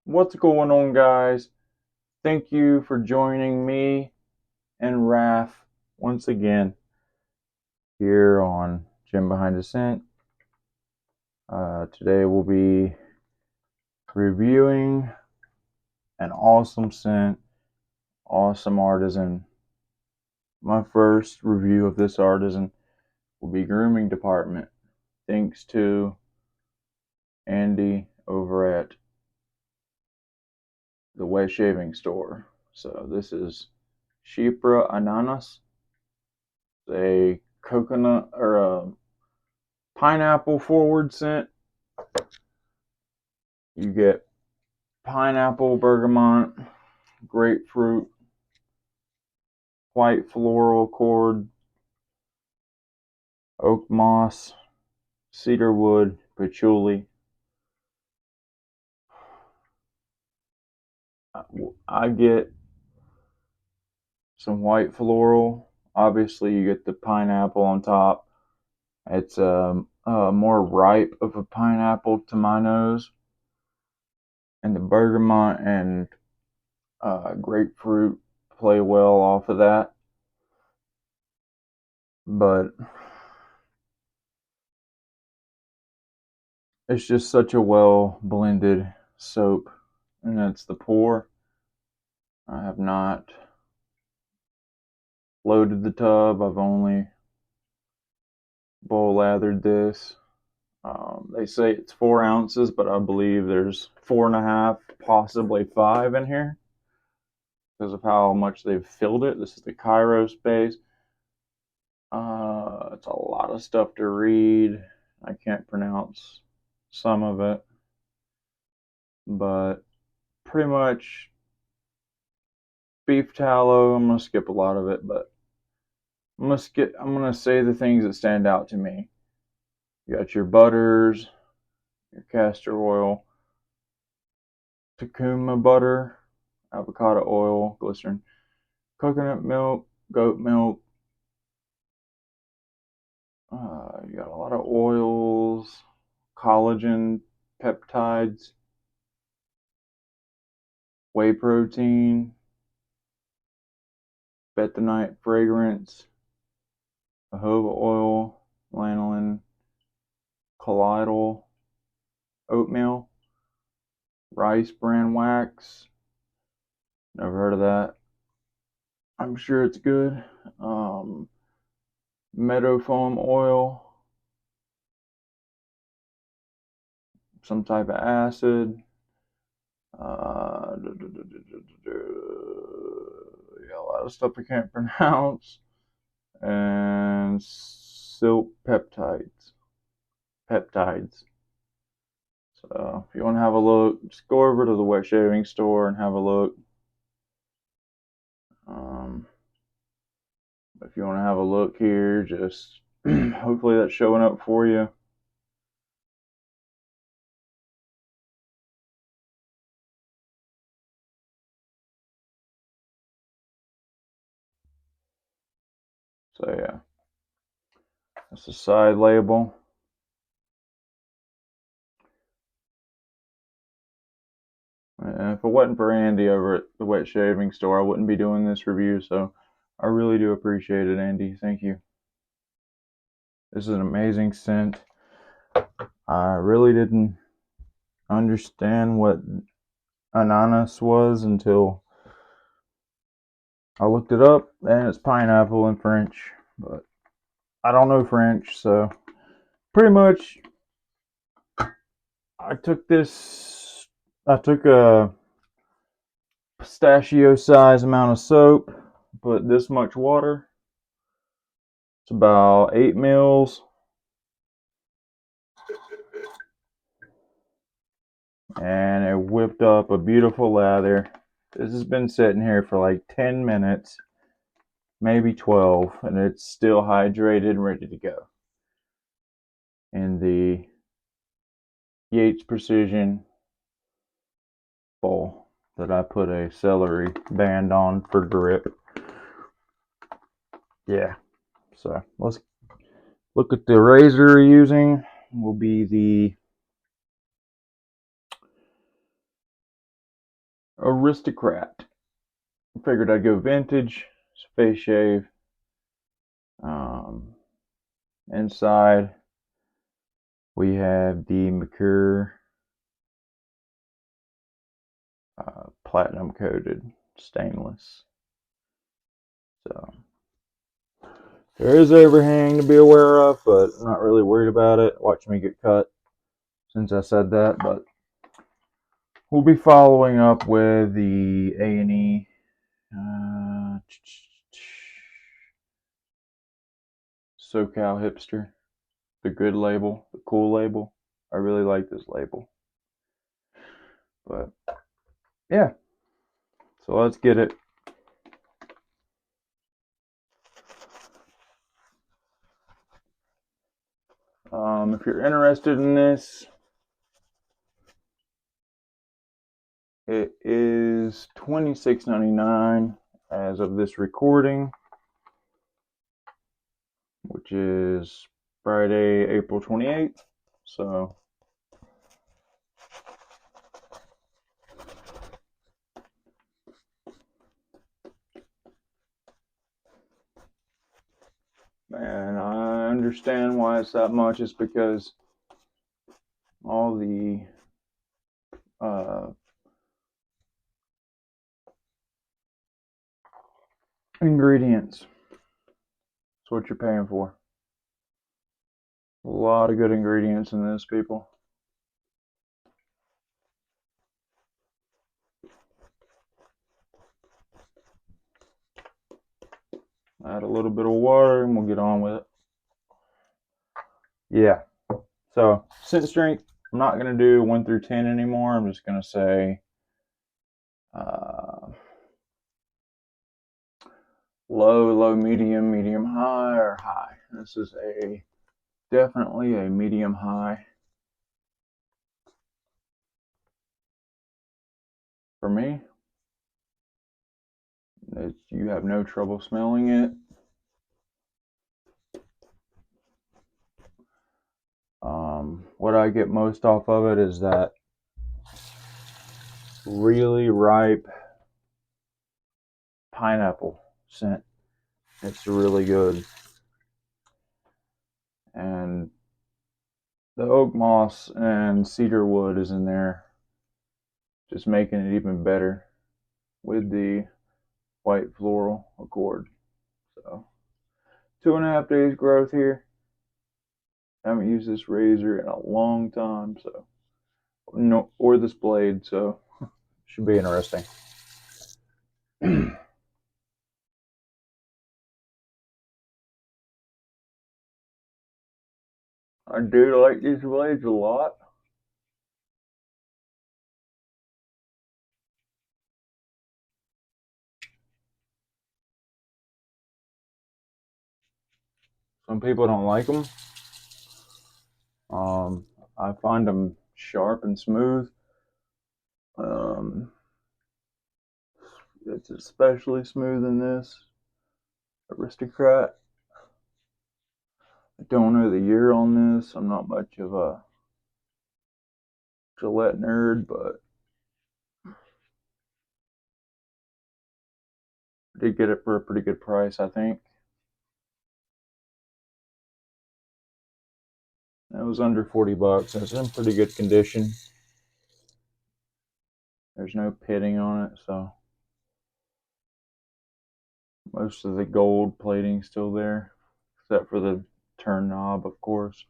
What's going on, guys? Thank you for joining me and Raph once again here on Gentbehindascent. Today we'll be reviewing an awesome scent, awesome artisan. My first review of this artisan will be Grooming Department, thanks to Andy over at the wet shaving store. So this is Chypre ananas, a coconut or a pineapple forward scent. You get pineapple, bergamot, grapefruit, white floral accord, oak moss, cedarwood, patchouli. I get some white floral. Obviously, you get the pineapple on top. It's more ripe of a pineapple to my nose, and the bergamot and grapefruit play well off of that. But it's just such a well blended soap, and that's the pour. I have not loaded the tub. I've only bowl lathered this. They say it's 4 ounces, but I believe there's 4.5, possibly 5 in here because of how much they've filled it. This is the Cairo space. It's a lot of stuff to read. I can't pronounce some of it, but pretty much beef tallow. I'm gonna skip a lot of it, but I'm gonna say the things that stand out to me. You got your butters, your castor oil, Takuma butter, avocado oil, glycerin, coconut milk, goat milk. You got a lot of oils, collagen, peptides, whey protein, bentonite fragrance, jojoba oil, lanolin, colloidal, oatmeal, rice bran wax. Never heard of that. I'm sure it's good. Meadow foam oil, some type of acid. Yeah, a lot of stuff I can't pronounce. And silk peptides. So if you want to have a look, just go over to the wet shaving store and have a look. If you want to have a look here, just hopefully that's showing up for you. So yeah, that's the side label. And if it wasn't for Andy over at the wet shaving store, I wouldn't be doing this review. So I really do appreciate it, Andy. Thank you. This is an amazing scent. I really didn't understand what ananas was until I looked it up, and it's pineapple in French, but I don't know French, so pretty much I took a pistachio size amount of soap, put this much water. It's about 8 mils. And it whipped up a beautiful lather. This has been sitting here for like 10 minutes, maybe 12, and it's still hydrated and ready to go. In the Yates Precision bowl that I put a celery band on for grip. Yeah, so let's look at the razor we're using. Will be the Aristocrat. Figured I'd go vintage. Face shave. Inside we have the Mercure platinum coated stainless. So there is overhang to be aware of, but I'm not really worried about it. Watch me get cut since I said that, but we'll be following up with the A&E SoCal Hipster, the good label, the cool label. I really like this label. But yeah, so let's get it. If you're interested in this, it is $26.99 as of this recording, which is Friday, April 28th. So and I understand why it's that much. It's because all the ingredients. That's what you're paying for. A lot of good ingredients in this, people. Add a little bit of water and we'll get on with it. Yeah. So scent strength, I'm not going to do 1 through 10 anymore. I'm just going to say low, medium, medium high, or high. This is definitely a medium high for me. You have no trouble smelling it. What I get most off of it is that really ripe pineapple scent. It's really good. And the oak moss and cedar wood is in there, just making it even better with the white floral accord. So 2.5 days growth here. I haven't used this razor in a long time, so no, or this blade, so should be interesting. I do like these blades a lot. Some people don't like them. I find them sharp and smooth. It's especially smooth in this Aristocrat. I don't know the year on this. I'm not much of a Gillette nerd, but I did get it for a pretty good price, I think. It was under 40 bucks, and it's in pretty good condition. There's no pitting on it, so most of the gold plating still there, except for the turn knob, of course.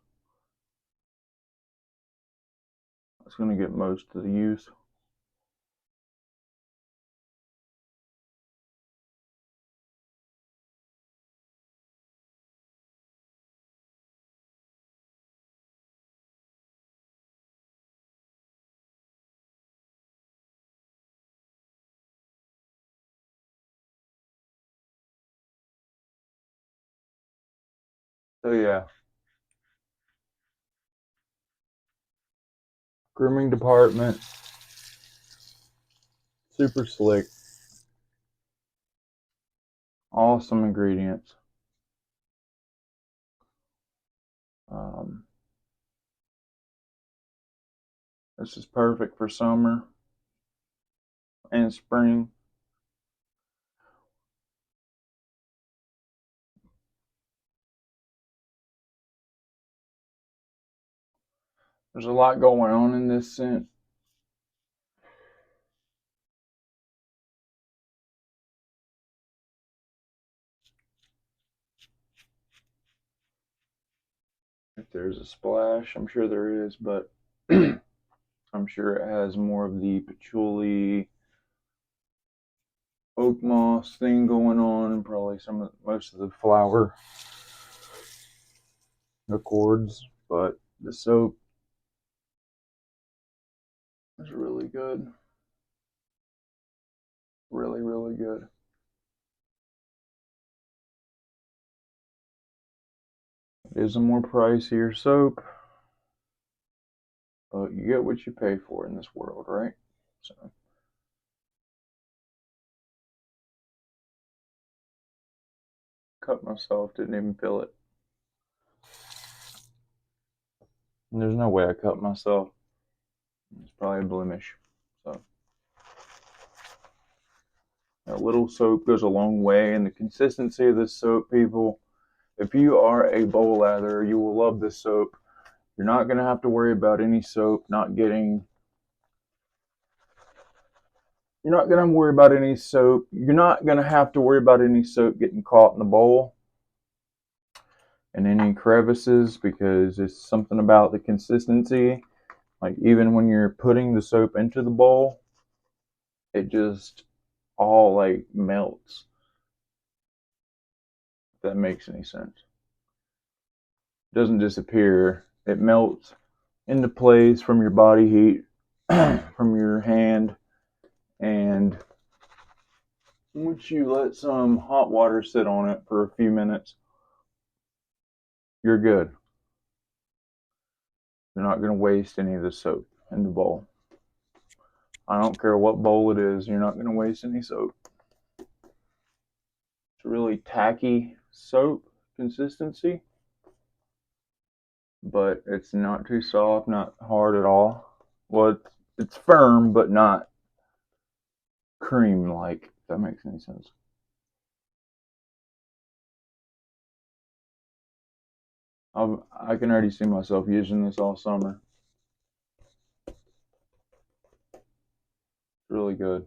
It's going to get most of the use. So yeah, grooming department, super slick, awesome ingredients. This is perfect for summer. and spring. There's a lot going on in this scent. If there's a splash, I'm sure there is, but I'm sure it has more of the patchouli oak moss thing going on, and probably most of the flower accords. But the soap is really good, really, really good. It is a more pricier soap, but you get what you pay for in this world, right? So cut myself, didn't even feel it. And there's no way I cut myself. It's probably a blemish. So a little soap goes a long way, and the consistency of this soap, people. If you are a bowl lather, you will love this soap. You're not going to have to worry about any soap not getting. You're not going to worry about any soap. You're not going to have to worry about any soap getting caught in the bowl and any crevices, because it's something about the consistency. Like even when you're putting the soap into the bowl, it just all like melts. If that makes any sense. It doesn't disappear. It melts into place from your body heat, from your hand, and once you let some hot water sit on it for a few minutes, you're good. You're not going to waste any of the soap in the bowl. I don't care what bowl it is, you're not going to waste any soap. It's a really tacky soap consistency, but it's not too soft, not hard at all. Well, it's firm, but not cream like, if that makes any sense. I can already see myself using this all summer. It's really good.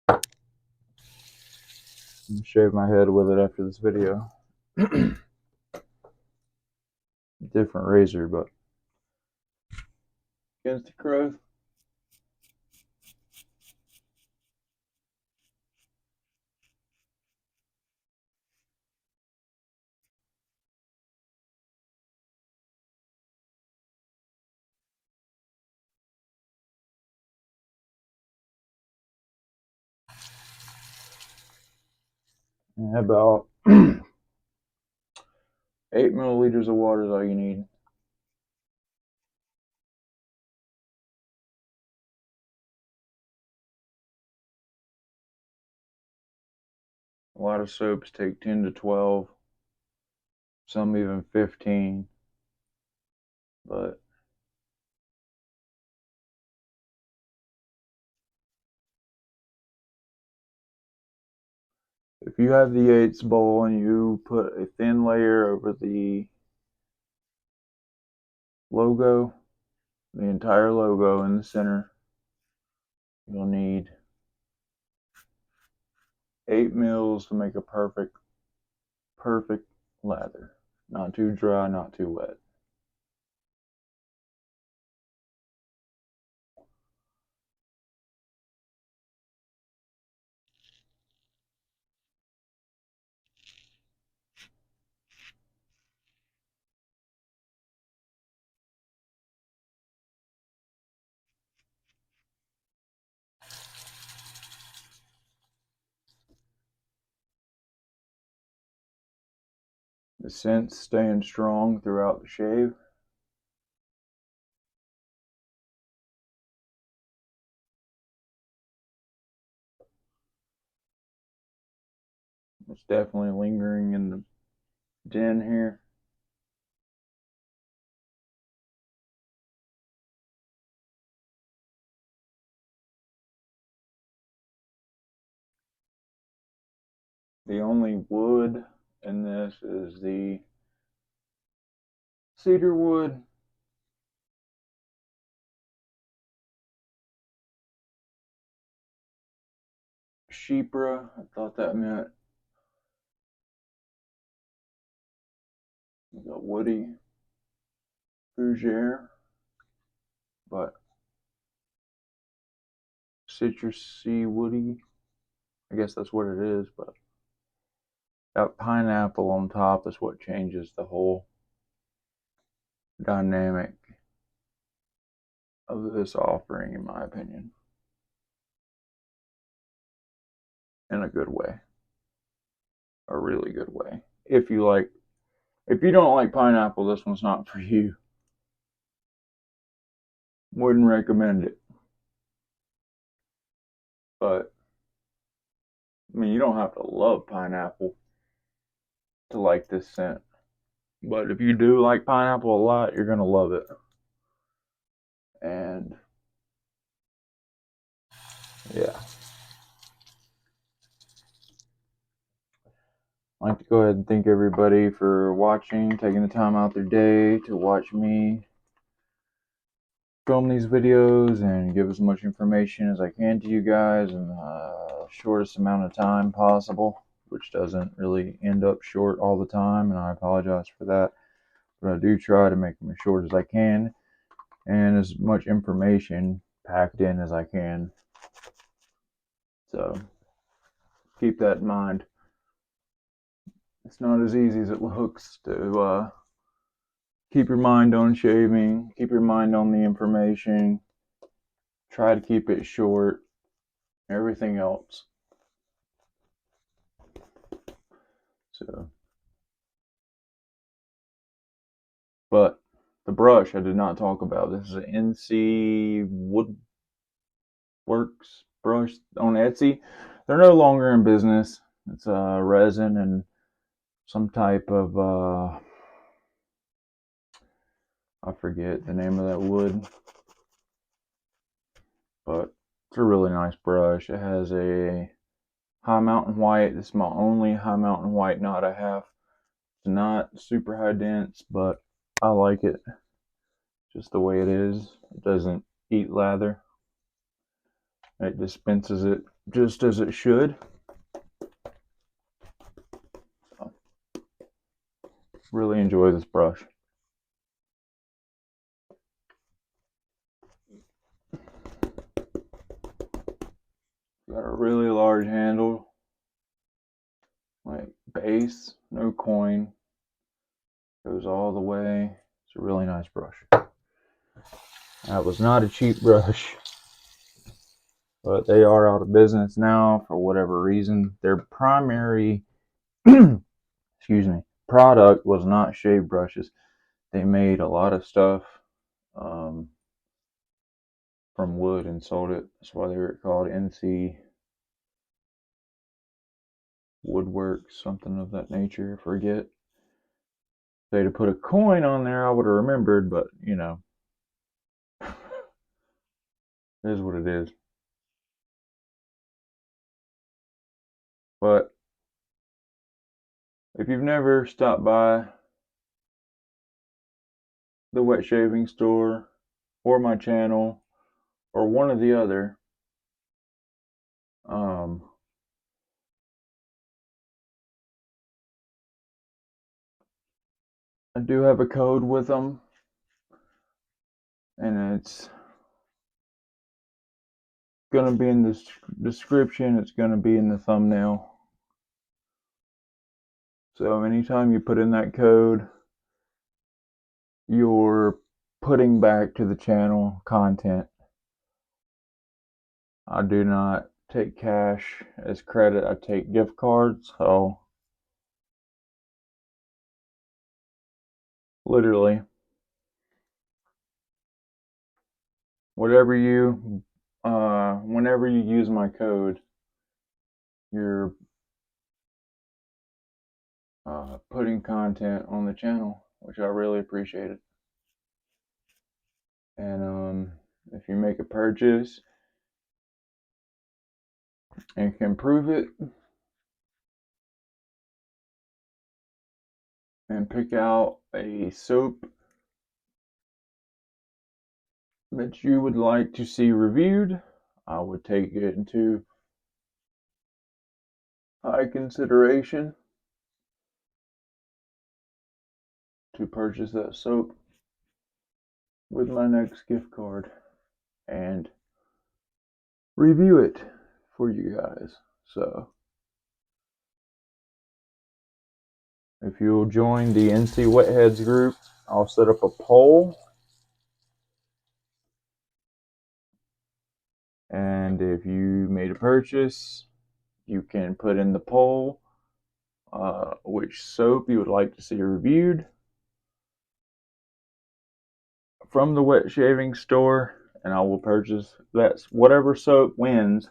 I'm gonna shave my head with it after this video. Different razor, but against the growth. And about 8 milliliters of water is all you need. A lot of soaps take 10 to 12, some even 15, but if you have the Yates bowl and you put a thin layer over the logo, the entire logo in the center, you'll need 8 mils to make a perfect lather. Not too dry, not too wet. The scent's staying strong throughout the shave. It's definitely lingering in the den here. The only wood in this is the cedar wood. Chypre, I thought that meant the woody fougere, but citrusy woody, I guess that's what it is, but that pineapple on top is what changes the whole dynamic of this offering, in my opinion, in a good way, a really good way. If you don't like pineapple, this one's not for you. Wouldn't recommend it. But I mean, you don't have to love pineapple to like this scent. But if you do like pineapple a lot, you're gonna love it. And yeah, I'd like to go ahead and thank everybody for watching, taking the time out their day to watch me film these videos and give as much information as I can to you guys in the shortest amount of time possible, which doesn't really end up short all the time, and I apologize for that. But I do try to make them as short as I can and as much information packed in as I can. So keep that in mind. It's not as easy as it looks to keep your mind on shaving, keep your mind on the information, try to keep it short, everything else. So, but the brush I did not talk about. This is an NC Woodworks brush on Etsy. They're no longer in business. It's resin and some type of I forget the name of that wood, but it's a really nice brush. It has a high mountain white. This is my only high mountain white knot I have. It's not super high dense, but I like it just the way it is. It doesn't eat lather. It dispenses it just as it should. So, really enjoy this brush. Got a really large handle, like base, no coin. Goes all the way. It's a really nice brush. That was not a cheap brush, but they are out of business now for whatever reason. Their primary, excuse me, product was not shave brushes. They made a lot of stuff from wood and sold it. That's why they were called NC Woodworks, something of that nature. I forget. If they'd have put a coin on there, I would have remembered, but you know, it is what it is. But if you've never stopped by the wet shaving store or my channel or one or the other, I do have a code with them, and it's gonna be in the description. It's gonna be in the thumbnail. So anytime you put in that code, you're putting back to the channel content. I do not take cash as credit. I take gift cards. So literally, whatever you, whenever you use my code, you're putting content on the channel, which I really appreciate it. And if you make a purchase and can prove it, and pick out a soap that you would like to see reviewed. I would take it into high consideration to purchase that soap with my next gift card and review it for you guys. So if you'll join the NC Wetheads group, I'll set up a poll, and if you made a purchase, you can put in the poll which soap you would like to see reviewed from the wet shaving store, and I will purchase that. Whatever soap wins.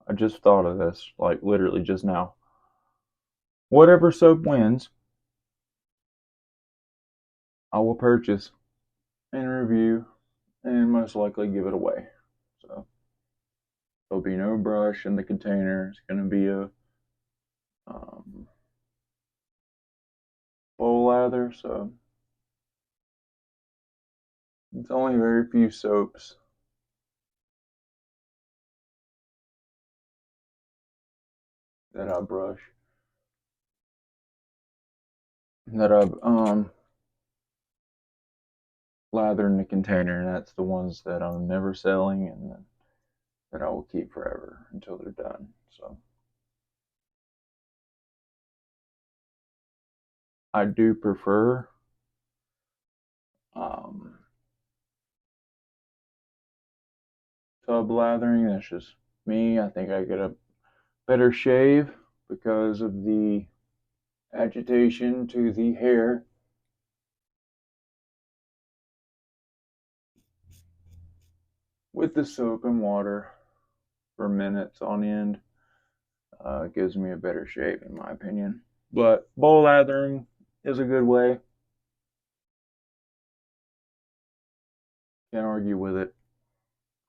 I just thought of this, like literally just now. Whatever soap wins, I will purchase and review and most likely give it away. So there'll be no brush in the container. It's going to be a bowl lather, so it's only very few soaps that I brush, that I've lather in the container, and that's the ones that I'm never selling and that I will keep forever until they're done. So I do prefer tub lathering. That's just me. I think I get a better shave because of the agitation to the hair. With the soap and water for minutes on end, gives me a better shave in my opinion. But bowl lathering is a good way. Can't argue with it.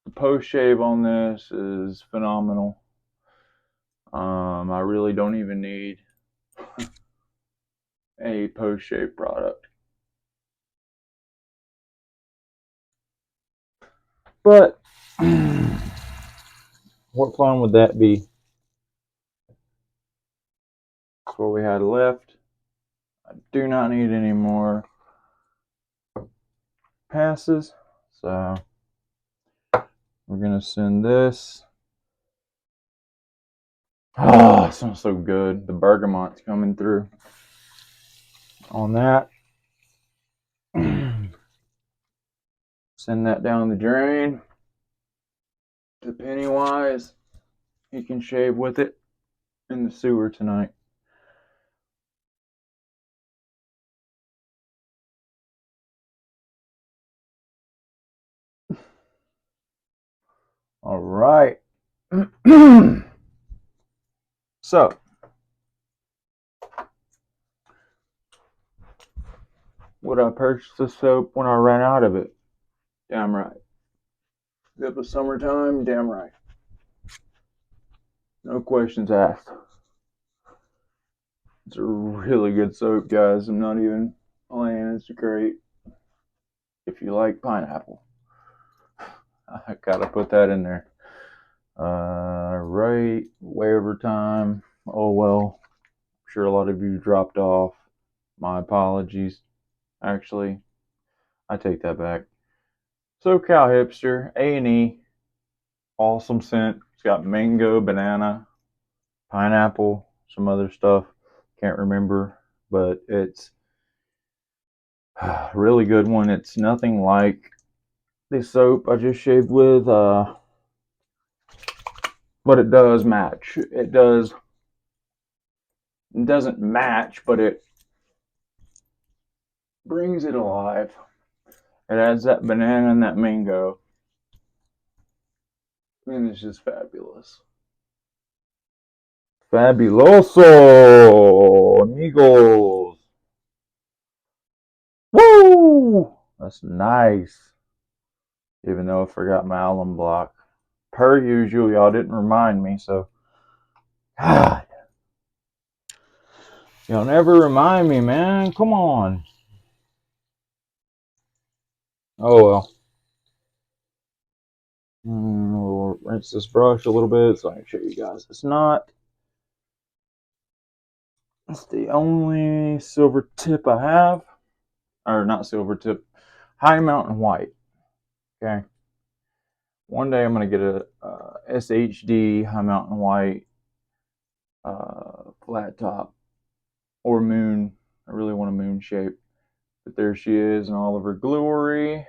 The post shave on this is phenomenal. I really don't even need a post shave product. But what fun would that be? That's what we had left. I do not need any more passes, so we're gonna send this. Oh, it smells so good. The bergamot's coming through on that. Send that down the drain to Pennywise. He can shave with it in the sewer tonight. All right. So, would I purchase the soap when I ran out of it? Damn right. If it was summertime, damn right. No questions asked. It's a really good soap, guys. I'm not even playing. It's great. If you like pineapple, I gotta put that in there. Right, way over time. Oh well. I'm sure a lot of you dropped off. My apologies. Actually, I take that back. SoCal Hipster, A&E, awesome scent. It's got mango, banana, pineapple, some other stuff. Can't remember, but it's a really good one. It's nothing like the soap I just shaved with, but it does match. It doesn't match, but it brings it alive. It adds that banana and that mango. And it's just fabulous. Fabuloso, amigos. Woo! That's nice. Even though I forgot my alum block. Per usual, y'all didn't remind me, so. God. You'll never remind me, man. Come on. Oh well. We'll rinse this brush a little bit so I can show you guys. It's the only silver tip I have. Or not silver tip. High Mountain White. Okay. One day I'm going to get a SHD High Mountain White flat top or moon. I really want a moon shape. But there she is in all of her glory.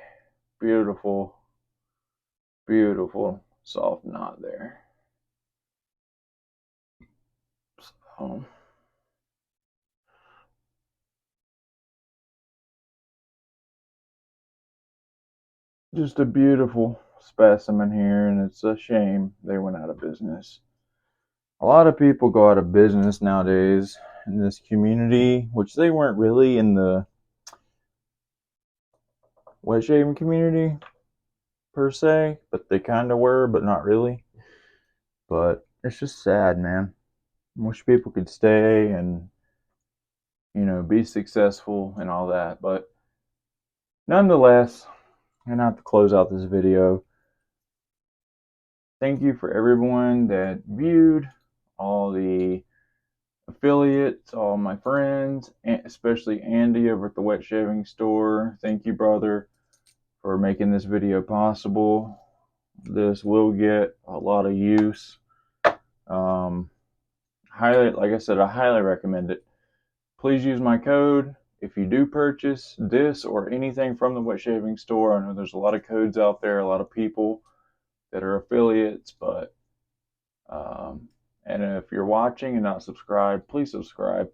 Beautiful, beautiful soft knot there. So, just a beautiful specimen here, and it's a shame they went out of business. A lot of people go out of business nowadays in this community, which they weren't really in the wet shaving community per se, but they kind of were, but not really. But it's just sad, man. I wish people could stay and, be successful and all that. But nonetheless, I'm going to have to close out this video. Thank you for everyone that viewed, all the affiliates, all my friends, and especially Andy over at the wet shaving store. Thank you, brother, for making this video possible. This will get a lot of use. Like I said, I highly recommend it. Please use my code if you do purchase this or anything from the wet shaving store. I know there's a lot of codes out there, a lot of people that are affiliates, but and if you're watching and not subscribed, please subscribe.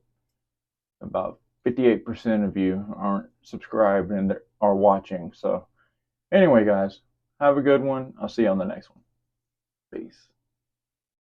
About 58% of you aren't subscribed and are watching. So anyway, guys, have a good one. I'll see you on the next one. Peace.